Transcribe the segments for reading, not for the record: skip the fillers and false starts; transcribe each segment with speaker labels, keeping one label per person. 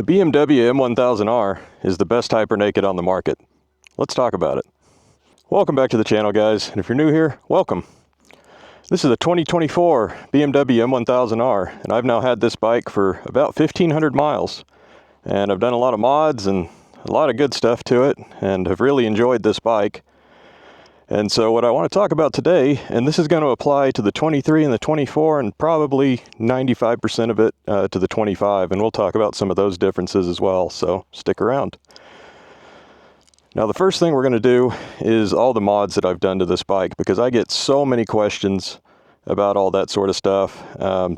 Speaker 1: The BMW M1000R is the best hyper naked on the market. Let's talk about it. Welcome back to the channel, guys, and if you're new here, welcome. This is a 2024 BMW M1000R, and I've now had this bike for about 1,500 miles. And I've done a lot of mods and a lot of good stuff to it, and have really enjoyed this bike. And so what I want to talk about today, and this is going to apply to the 23 and the 24 and probably 95% of it to the 25, and we'll talk about some of those differences as well, so stick around. Now the first thing we're going to do is all the mods that I've done to this bike, because I get so many questions about all that sort of stuff.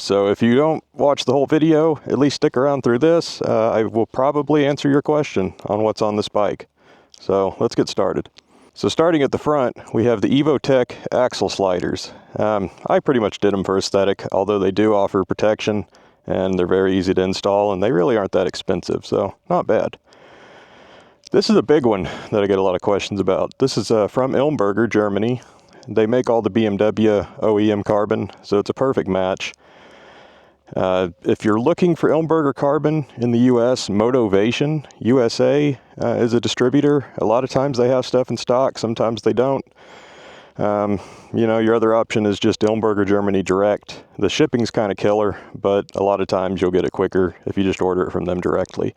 Speaker 1: So if you don't watch the whole video, at least stick around through this. I will probably answer your question on what's on this bike. So let's get started. So starting at the front, we have the EvoTech axle sliders. I pretty much did them for aesthetic, although they do offer protection and they're very easy to install and they really aren't that expensive, so not bad. This is a big one that I get a lot of questions about. This is from Ilmberger, Germany. They make all the BMW OEM carbon, so it's a perfect match. If you're looking for Ilmberger carbon in the US, Motovation USA is a distributor. A lot of times they have stuff in stock, sometimes they don't. You know, your other option is just Ilmberger Germany direct. The shipping's kind of killer, but a lot of times you'll get it quicker if you just order it from them directly.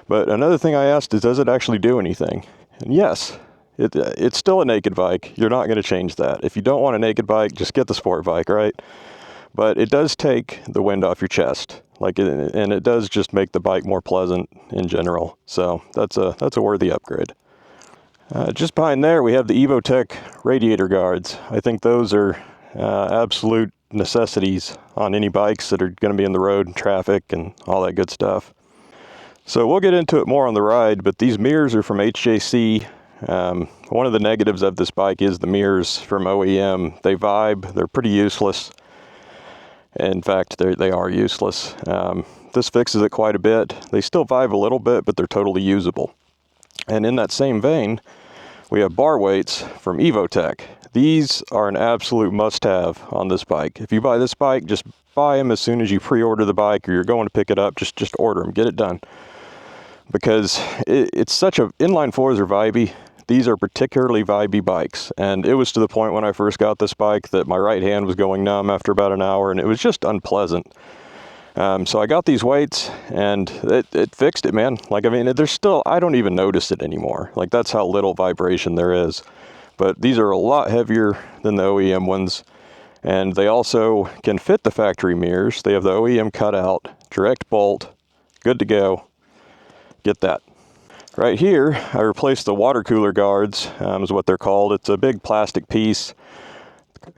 Speaker 1: But another thing I asked is, does it actually do anything? And yes, it's still a naked bike. You're not going to change that. If you don't want a naked bike, just get the sport bike, right? But it does take the wind off your chest, and it does just make the bike more pleasant in general. So that's a worthy upgrade. Just behind there, we have the EvoTech radiator guards. I think those are absolute necessities on any bikes that are going to be in the road and traffic and all that good stuff. So we'll get into it more on the ride, but these mirrors are from HJC. One of the negatives of this bike is the mirrors from OEM. They vibe, they're pretty useless. In fact, they are useless. This fixes it quite a bit. They still vibe a little bit, but they're totally usable. And in that same vein, we have bar weights from EvoTech. These are an absolute must-have on this bike. If you buy this bike, just buy them as soon as you pre-order the bike or you're going to pick it up. Just order them, get it done. Because it's such a, inline fours are vibey. These are particularly vibey bikes, and it was to the point when I first got this bike that my right hand was going numb after about an hour, and it was just unpleasant. So I got these weights, and it fixed it, man. Like, I mean, there's still, I don't even notice it anymore. Like, that's how little vibration there is. But these are a lot heavier than the OEM ones, and they also can fit the factory mirrors. They have the OEM cutout, direct bolt, good to go. Get that. Right here, I replaced the water cooler guards, is what they're called. It's a big plastic piece.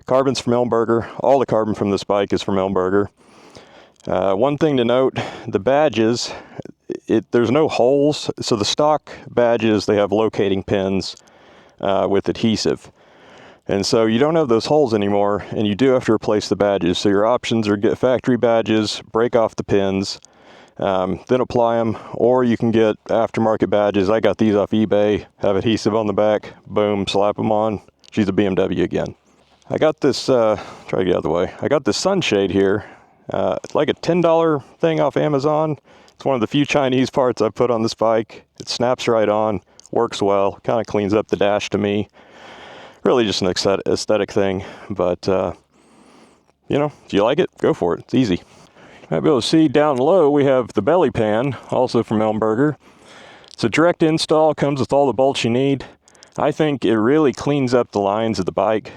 Speaker 1: Carbon's from Ilmberger. All the carbon from this bike is from Ilmberger. One thing to note, the badges, there's no holes. So the stock badges, they have locating pins with adhesive. And so you don't have those holes anymore, and you do have to replace the badges. So your options are get factory badges, break off the pins, then apply them, or you can get aftermarket badges. I got these off eBay, have adhesive on the back, boom, slap them on. She's a BMW again. I got this, try to get out of the way. I got this sunshade here. It's like a $10 thing off Amazon. It's one of the few Chinese parts I've put on this bike. It snaps right on, works well, kind of cleans up the dash to me. Really just an aesthetic thing, but you know, if you like it, go for it. It's easy. Might be able to see down low, we have the belly pan, also from Ilmberger. It's a direct install, comes with all the bolts you need. I think it really cleans up the lines of the bike.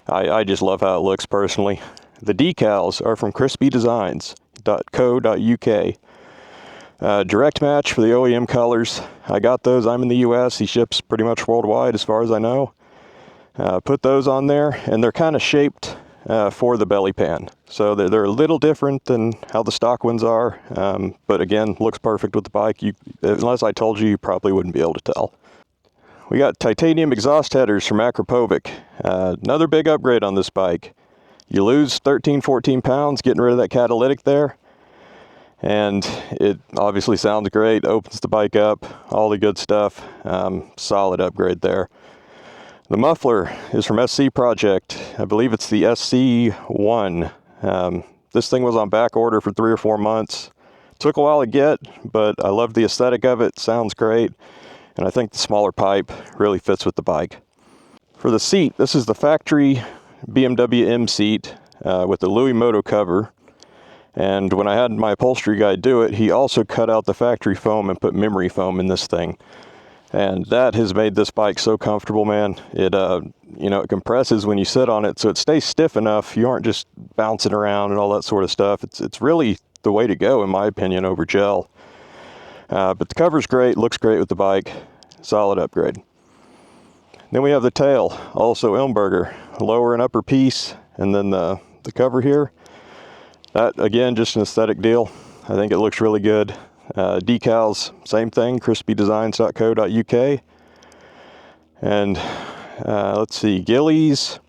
Speaker 1: I just love how it looks personally. The decals are from crispydesigns.co.uk. Direct match for the OEM colors. I got those, I'm in the US, he ships pretty much worldwide as far as I know. Put those on there, and they're kind of shaped for the belly pan. So they're a little different than how the stock ones are, but again, looks perfect with the bike. Unless I told you, you probably wouldn't be able to tell. We got titanium exhaust headers from Akrapovic. Another big upgrade on this bike. You lose 13, 14 pounds getting rid of that catalytic there, and it obviously sounds great, opens the bike up, all the good stuff. Solid upgrade there. The muffler is from SC Project. I believe it's the SC1. This thing was on back order for 3 or 4 months. Took a while to get, but I love the aesthetic of it. Sounds great. And I think the smaller pipe really fits with the bike. For the seat, this is the factory BMW M seat with the Louis Moto cover. And when I had my upholstery guy do it, he also cut out the factory foam and put memory foam in this thing. And that has made this bike so comfortable, man. It, it compresses when you sit on it, so it stays stiff enough. You aren't just bouncing around and all that sort of stuff. It's really the way to go, in my opinion, over gel. But the cover's great, looks great with the bike. Solid upgrade. Then we have the tail, also Elmberger, lower and upper piece, and then the cover here. That, again, just an aesthetic deal. I think it looks really good. Decals, same thing, crispydesigns.co.uk. And let's see, Gillies,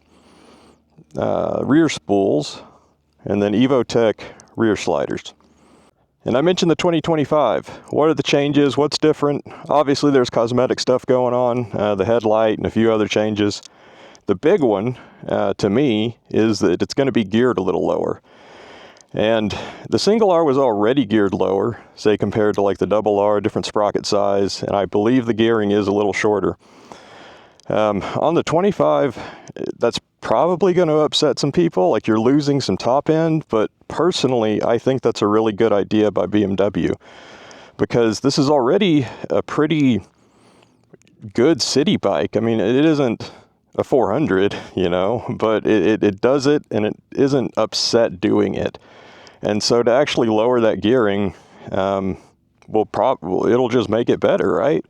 Speaker 1: rear spools, and then Evotech rear sliders. And I mentioned the 2025. What are the changes? What's different? Obviously, there's cosmetic stuff going on, the headlight and a few other changes. The big one, to me, is that it's going to be geared a little lower. And the single R was already geared lower, say compared to like the double R, different sprocket size, and I believe the gearing is a little shorter. On the 25, that's probably going to upset some people, like you're losing some top end, but personally, I think that's a really good idea by BMW, because this is already a pretty good city bike. I mean, it isn't a 400, but it does it, and it isn't upset doing it. And so to actually lower that gearing, it'll just make it better, right?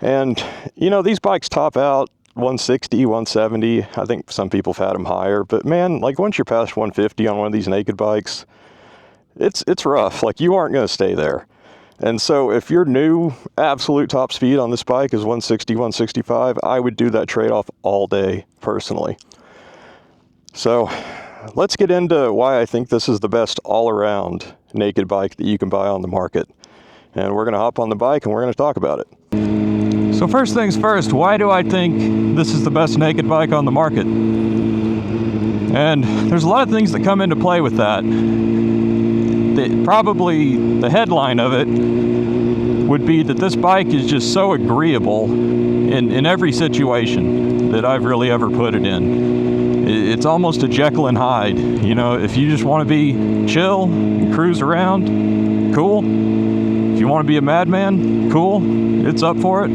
Speaker 1: And, these bikes top out 160, 170. I think some people have had them higher, but man, like once you're past 150 on one of these naked bikes, it's rough. Like you aren't going to stay there. And so if your new absolute top speed on this bike is 160, 165, I would do that trade-off all day personally. So let's get into why I think this is the best all-around naked bike that you can buy on the market. And we're going to hop on the bike and we're going to talk about it. So first things first, why do I think this is the best naked bike on the market? And there's a lot of things that come into play with that. Probably the headline of it would be that this bike is just so agreeable in every situation that I've really ever put it in. It's almost a Jekyll and Hyde. If you just want to be chill and cruise around, cool. If you want to be a madman, cool. It's up for it.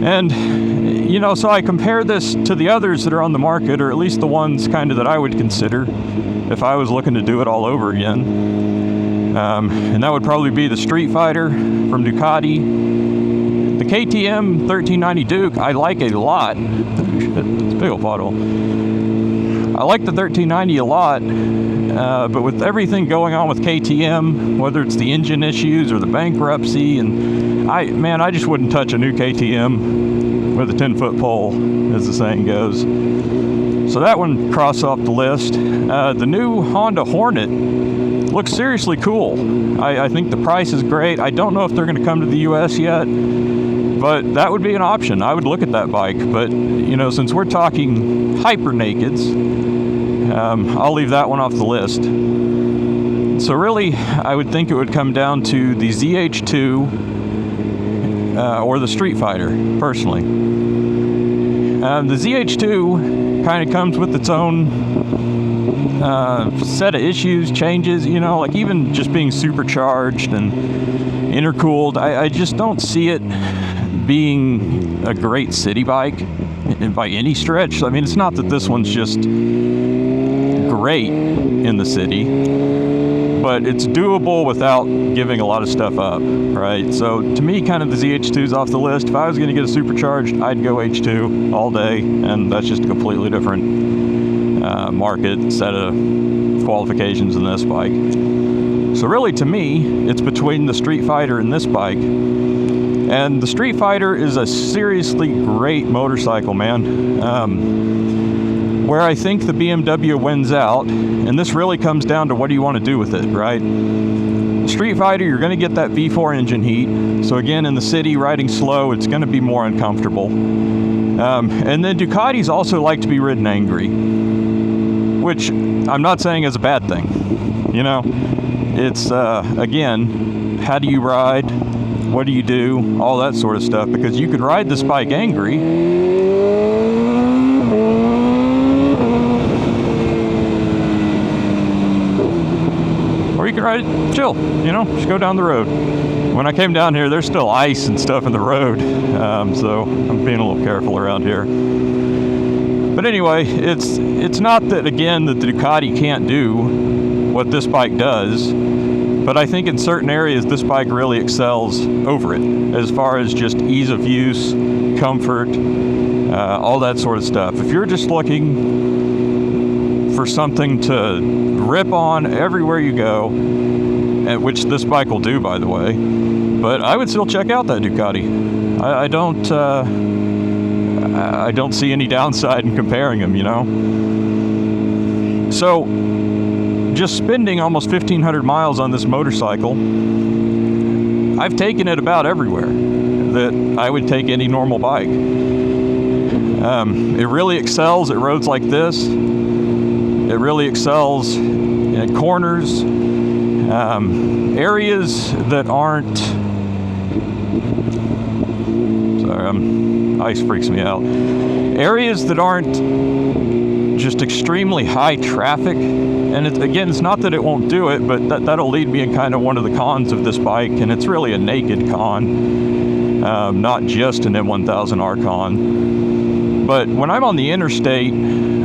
Speaker 1: And, so I compare this to the others that are on the market, or at least the ones kind of that I would consider if I was looking to do it all over again. And that would probably be the Street Fighter from Ducati. The KTM 1390 Duke, I like a lot. Shit, it's a big old pothole. I like the 1390 a lot, but with everything going on with KTM, whether it's the engine issues or the bankruptcy, and I just wouldn't touch a new KTM with a 10-foot pole, as the saying goes. So that one crossed off the list. The new Honda Hornet looks seriously cool. I think the price is great. I don't know if they're going to come to the US yet, but that would be an option. I would look at that bike. But, since we're talking hyper nakeds, I'll leave that one off the list. So really, I would think it would come down to the ZH2 or the Street Fighter, personally. The ZH2 kind of comes with its own set of issues, changes, like even just being supercharged and intercooled. I just don't see it being a great city bike by any stretch. I mean, it's not that this one's just great in the city, but it's doable without giving a lot of stuff up, right? So to me, kind of the ZH2's off the list. If I was going to get a supercharged, I'd go H2 all day, and that's just a completely different market set of qualifications in this bike. So really, to me, it's between the Street Fighter and this bike. And the Street Fighter is a seriously great motorcycle, man. Where I think the BMW wins out, and this really comes down to what do you want to do with it, right? Street Fighter, you're going to get that V4 engine heat. So again, in the city, riding slow, it's going to be more uncomfortable. And then Ducatis also like to be ridden angry, which I'm not saying is a bad thing. it's, again, how do you ride? What do you do? All that sort of stuff. Because you could ride this bike angry, or you can ride it chill, you know, just go down the road. When I came down here, there's still ice and stuff in the road, so I'm being a little careful around here. But anyway, it's not that, again, that the Ducati can't do what this bike does, but I think in certain areas this bike really excels over it, as far as just ease of use, comfort, all that sort of stuff. If you're just looking for something to rip on everywhere you go, which this bike will do, by the way, but I would still check out that Ducati. I don't see any downside in comparing them, you know. So just spending almost 1,500 miles on this motorcycle, I've taken it about everywhere that I would take any normal bike. It really excels at roads like this. It really excels in corners, areas that aren't, ice freaks me out. Areas that aren't just extremely high traffic. And it's not that it won't do it, but that'll lead me in kind of one of the cons of this bike, and it's really a naked con, not just an M1000R con. But when I'm on the interstate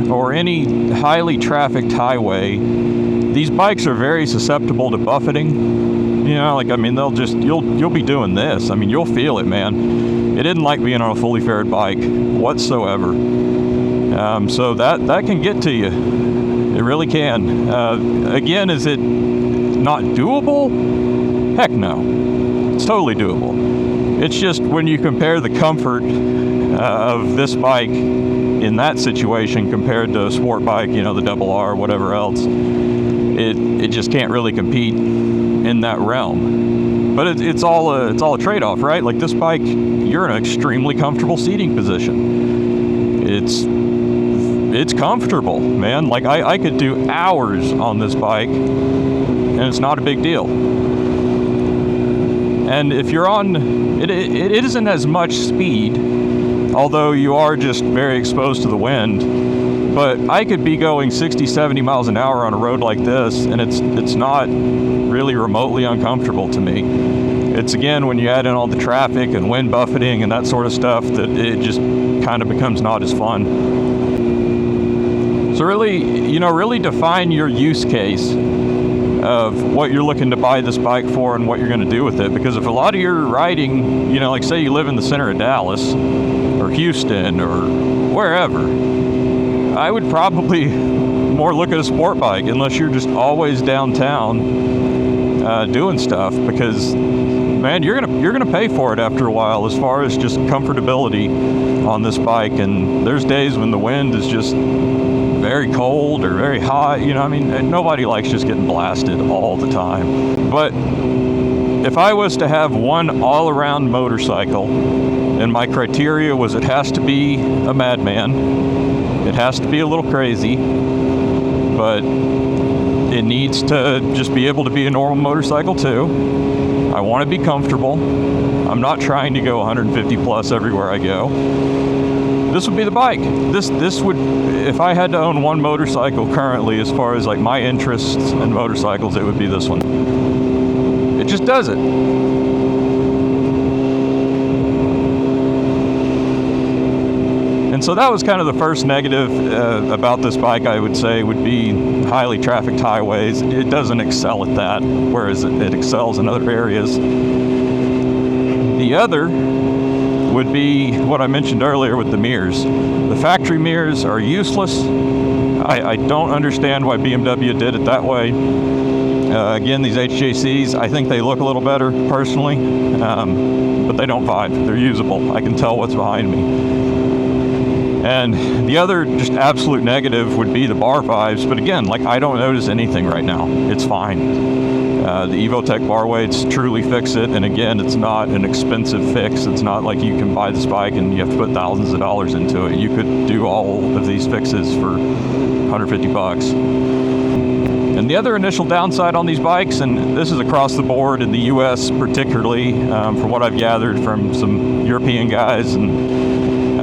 Speaker 1: or any highly trafficked highway, these bikes are very susceptible to buffeting. You know, like, I mean, you'll be doing this. I mean, you'll feel it, man. It isn't like being on a fully fared bike whatsoever. So that can get to you. It really can. Again, is it not doable? Heck no. It's totally doable. It's just when you compare the comfort of this bike in that situation compared to a sport bike, you know, the double R, whatever else, it just can't really compete in that realm. But it's all a trade-off, right? Like this bike, you're in an extremely comfortable seating position. It's comfortable, man. Like I could do hours on this bike and it's not a big deal. And if you're on, it isn't as much speed, although you are just very exposed to the wind. But I could be going 60, 70 miles an hour on a road like this, and it's not really remotely uncomfortable to me. It's, again, when you add in all the traffic and wind buffeting and that sort of stuff, that it just kind of becomes not as fun. So really define your use case of what you're looking to buy this bike for and what you're going to do with it. Because if a lot of your riding, you know, like say you live in the center of Dallas or Houston or wherever, I would probably more look at a sport bike unless you're just always downtown doing stuff, because man, you're gonna pay for it after a while as far as just comfortability on this bike. And there's days when the wind is just very cold or very hot, you know, I mean, nobody likes just getting blasted all the time. But if I was to have one all-around motorcycle, and my criteria was it has to be a madman, it has to be a little crazy, but it needs to just be able to be a normal motorcycle too. I want to be comfortable. I'm not trying to go 150 plus everywhere I go. This would be the bike. This would, if I had to own one motorcycle currently, as far as like my interests in motorcycles, it would be this one. It just does it. And so that was kind of the first negative about this bike, I would say, would be highly trafficked highways. It doesn't excel at that, whereas it excels in other areas. The other would be what I mentioned earlier with the mirrors. The factory mirrors are useless. I don't understand why BMW did it that way. Again, these HJCs, I think they look a little better personally, but they don't vibe. They're usable. I can tell what's behind me. And the other just absolute negative would be the bar vibes. But again, like I don't notice anything right now. It's fine. The Evotech bar weights truly fix it. And again, it's not an expensive fix. It's not like you can buy this bike and you have to put thousands of dollars into it. You could do all of these fixes for 150 bucks. And The other initial downside on these bikes, and this is across the board in the US particularly, from what I've gathered from some European guys and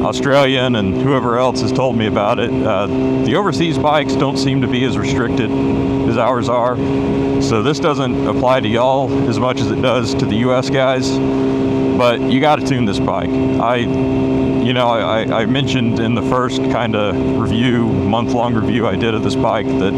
Speaker 1: Australian and whoever else has told me about it, the overseas bikes don't seem to be as restricted as ours are. So this doesn't apply to y'all as much as it does to the US guys, but you got to tune this bike. I mentioned in the first kind of month-long review I did of this bike that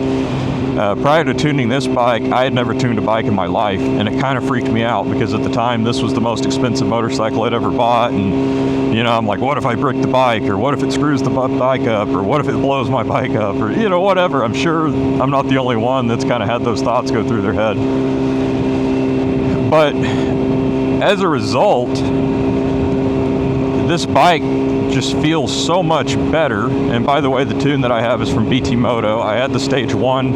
Speaker 1: prior to tuning this bike, I had never tuned a bike in my life, and it kind of freaked me out because at the time this was the most expensive motorcycle I'd ever bought, and I'm like, what if I brick the bike, or what if it screws the bike up, or what if it blows my bike up, or whatever. I'm sure I'm not the only one that's kind of had those thoughts go through their head. But as a result, this bike just feels so much better. And by the way, the tune that I have is from BT Moto. I had the Stage 1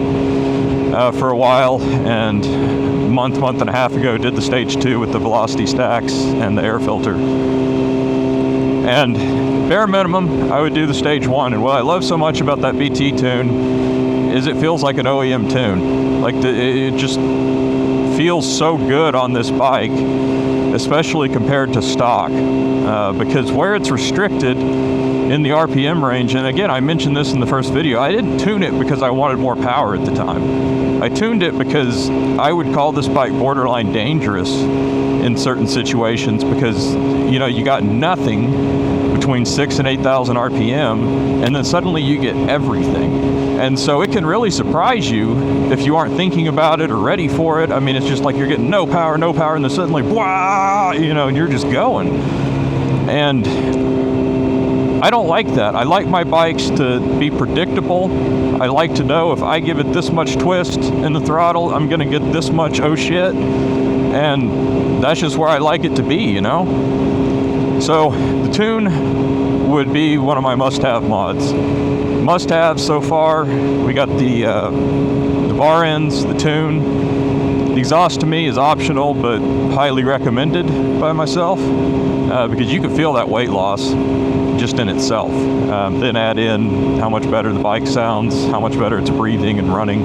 Speaker 1: for a while, and a month and a half ago did the Stage 2 with the velocity stacks and the air filter. And bare minimum, I would do the Stage 1. And what I love so much about that BT tune is it feels like an OEM tune. Like it just feels so good on this bike, especially compared to stock, because where it's restricted in the RPM range, and again, I mentioned this in the first video, I didn't tune it because I wanted more power at the time. I tuned it because I would call this bike borderline dangerous in certain situations, because you got nothing between 6,000 and 8,000 RPM, and then suddenly you get everything. And so it can really surprise you if you aren't thinking about it or ready for it. I mean, it's just like you're getting no power, and then suddenly, wow, and you're just going. And I don't like that. I like my bikes to be predictable. I like to know if I give it this much twist in the throttle, I'm going to get this much oh shit. And that's just where I like it to be, So the tune would be one of my must-have mods. Must-have so far, we got the bar ends, the tune. The exhaust to me is optional, but highly recommended by myself, because you can feel that weight loss just in itself. Then add in how much better the bike sounds, how much better it's breathing and running.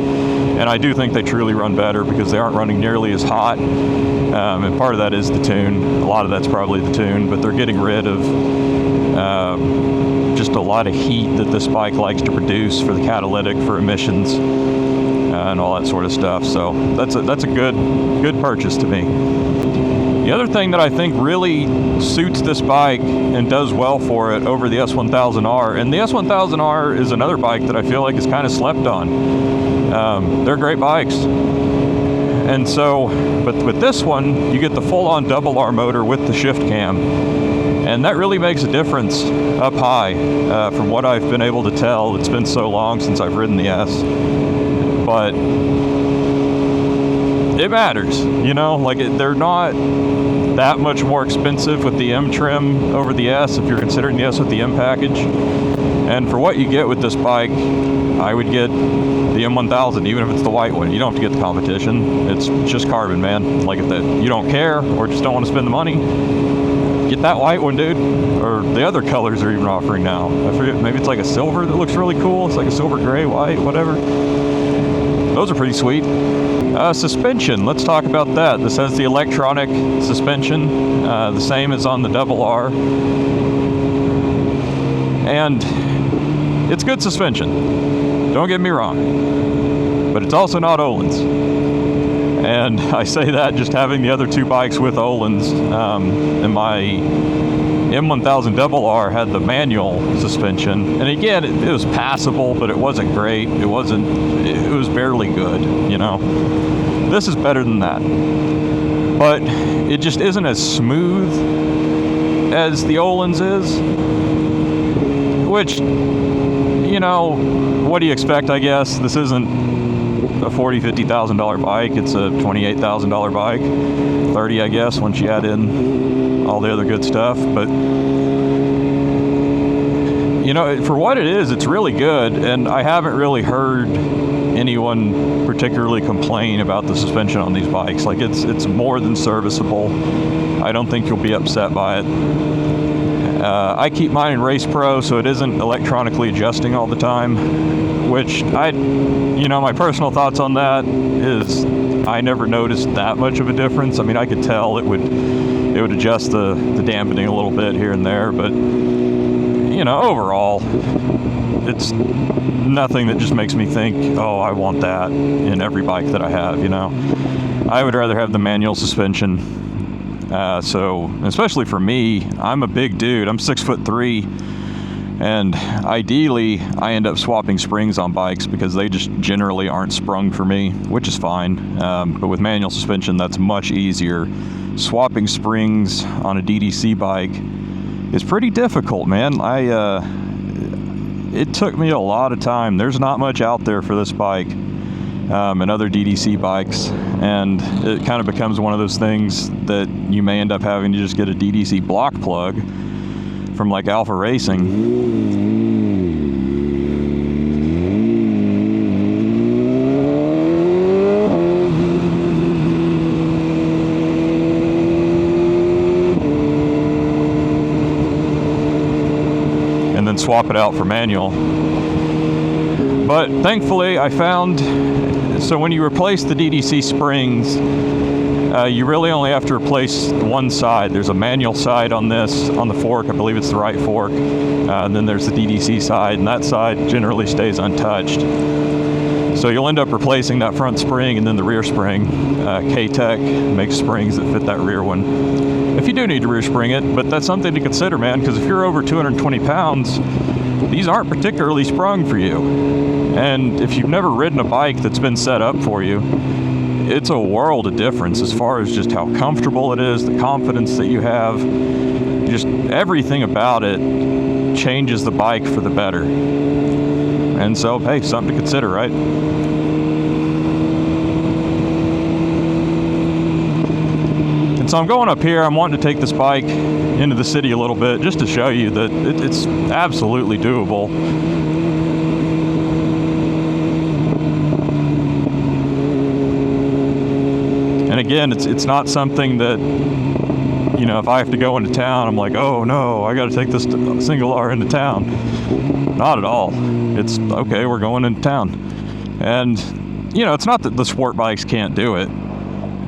Speaker 1: And I do think they truly run better because they aren't running nearly as hot. And part of that is the tune. A lot of that's probably the tune, but they're getting rid of just a lot of heat that this bike likes to produce for the catalytic, for emissions, and all that sort of stuff. So that's a good purchase to me. The other thing that I think really suits this bike and does well for it over the S1000R, and the S1000R is another bike that I feel like is kind of slept on. They're great bikes. And so, but with this one, you get the full-on double R motor with the shift cam. And that really makes a difference up high, from what I've been able to tell. It's been so long since I've ridden the S. But it matters, they're not that much more expensive with the M trim over the S if you're considering the S with the M package. And for what you get with this bike, I would get the M1000, even if it's the white one. You don't have to get the competition. It's just carbon, man. Like if you don't care or just don't want to spend the money, get that white one, dude. Or the other colors are even offering now. I forget, maybe it's like a silver that looks really cool. It's like a silver gray, white, whatever. Those are pretty sweet. Suspension, let's talk about that. This has the electronic suspension, the same as on the double R. And it's good suspension, don't get me wrong, but it's also not Öhlins. And I say that just having the other two bikes with Öhlins, and my M1000R had the manual suspension, and again, it was passable, but it wasn't great. It was barely good, This is better than that, but it just isn't as smooth as the Öhlins is, which, what do you expect, I guess? This isn't a $40,000, $50,000 bike. It's a $28,000 bike, 30, I guess, once you add in all the other good stuff. But for what it is, it's really good, and I haven't really heard anyone particularly complain about the suspension on these bikes. Like it's more than serviceable. I don't think you'll be upset by it. I keep mine in Race Pro, so it isn't electronically adjusting all the time, which my personal thoughts on that is I never noticed that much of a difference. I mean, I could tell it would adjust the dampening a little bit here and there, but overall, it's nothing that just makes me think, oh, I want that in every bike that I have, I would rather have the manual suspension. So, especially for me, I'm a big dude. I'm 6'3", and ideally, I end up swapping springs on bikes because they just generally aren't sprung for me, which is fine. But with manual suspension, that's much easier. Swapping springs on a DDC bike is pretty difficult, man. It took me a lot of time. There's not much out there for this bike and other DDC bikes, and it kind of becomes one of those things that you may end up having to just get a DDC block plug from like Alpha Racing. And then swap it out for manual. But thankfully I found, so when you replace the DDC springs, you really only have to replace one side. There's a manual side on this, on the fork, I believe it's the right fork, and then there's the DDC side, and that side generally stays untouched. So you'll end up replacing that front spring and then the rear spring. K-Tech makes springs that fit that rear one, if you do need to rear spring it, but that's something to consider, man, because if you're over 220 pounds, these aren't particularly sprung for you. And if you've never ridden a bike that's been set up for you, it's a world of difference as far as just how comfortable it is, the confidence that you have, just everything about it changes the bike for the better. And so, hey, something to consider, right? And so I'm going up here. I'm wanting to take this bike into the city a little bit just to show you that it's absolutely doable. And again, it's not something that, if I have to go into town, I'm like, oh no, I got to take this single R into town. Not at all. It's okay, we're going into town. And, it's not that the sport bikes can't do it,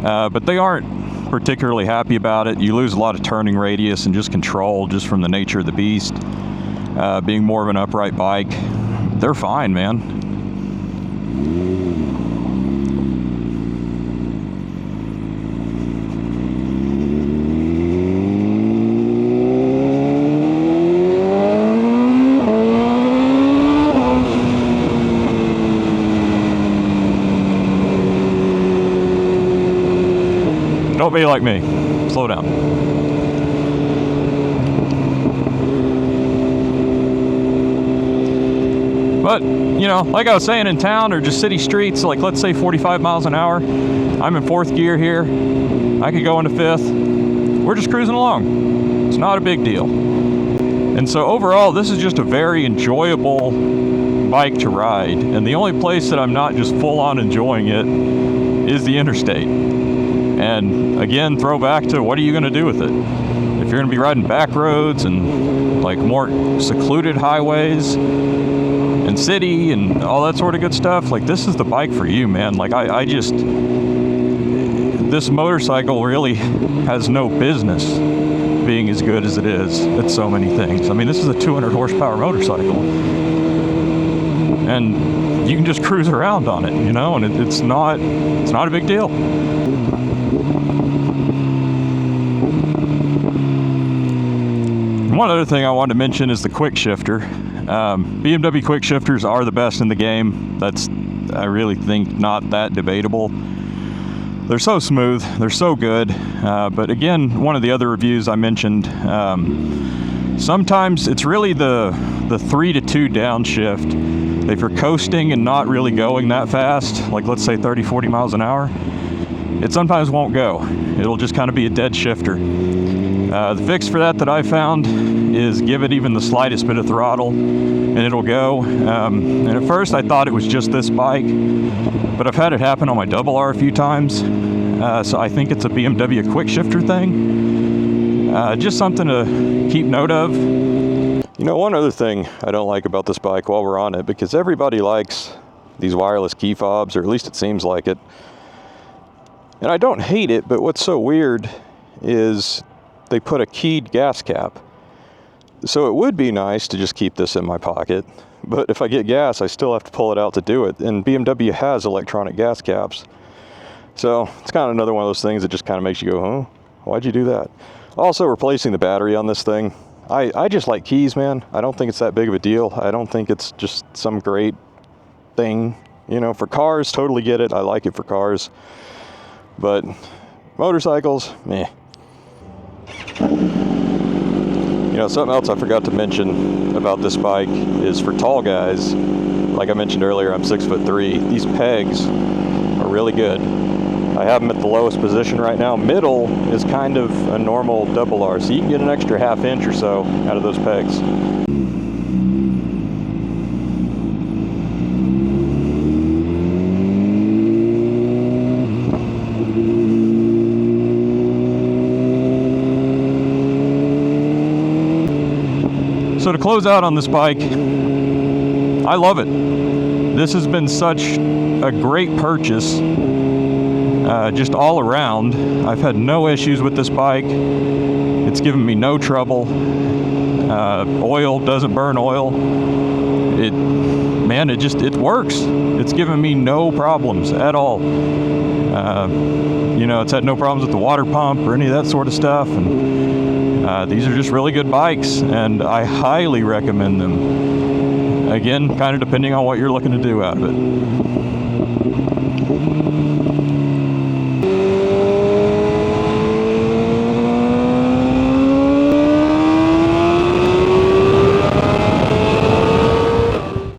Speaker 1: but they aren't particularly happy about it. You lose a lot of turning radius and just control just from the nature of the beast. Being more of an upright bike, they're fine, man. Don't be like me. Slow down. But, like I was saying, in town or just city streets, like let's say 45 miles an hour, I'm in fourth gear here. I could go into fifth. We're just cruising along. It's not a big deal. And so overall, this is just a very enjoyable bike to ride. And the only place that I'm not just full on enjoying it is the interstate. And again, throw back to what are you going to do with it? If you're going to be riding back roads and like more secluded highways and city and all that sort of good stuff, like this is the bike for you, man. Like this motorcycle really has no business being as good as it is at so many things. I mean, this is a 200 horsepower motorcycle. And you can just cruise around on it, and it's not a big deal. One other thing I wanted to mention is the quick shifter. BMW quick shifters are the best in the game. That's, I really think, not that debatable. They're so smooth, they're so good. But again, one of the other reviews I mentioned, sometimes it's really the 3 to 2 downshift. If you're coasting and not really going that fast, like let's say 30, 40 miles an hour, it sometimes won't go. It'll just kind of be a dead shifter. The fix for that I found is give it even the slightest bit of throttle and it'll go. And at first I thought it was just this bike, but I've had it happen on my double R a few times. So I think it's a BMW quick shifter thing. Just something to keep note of. You know, one other thing I don't like about this bike while we're on it, because everybody likes these wireless key fobs, or at least it seems like it. And I don't hate it, but what's so weird is they put a keyed gas cap. So it would be nice to just keep this in my pocket, but if I get gas, I still have to pull it out to do it. And BMW has electronic gas caps. So it's kind of another one of those things that just kind of makes you go, huh? Why'd you do that? Also, replacing the battery on this thing. I just like keys, man. I don't think it's that big of a deal. I don't think it's just some great thing. You know, for cars, totally get it. I like it for cars. But motorcycles, meh. You know, something else I forgot to mention about this bike is for tall guys. Like I mentioned earlier, I'm 6'3". These pegs are really good. I have them at the lowest position right now. Middle is kind of a normal double R, so you can get an extra ½ inch or so out of those pegs. So to close out on this bike, I love it. This has been such a great purchase, just all around. I've had no issues with this bike. It's given me no trouble. Oil doesn't burn oil. It works. It's given me no problems at all. You know, it's had no problems with the water pump or any of that sort of stuff. And these are just really good bikes, and I highly recommend them. Again, kind of depending on what you're looking to do out of it.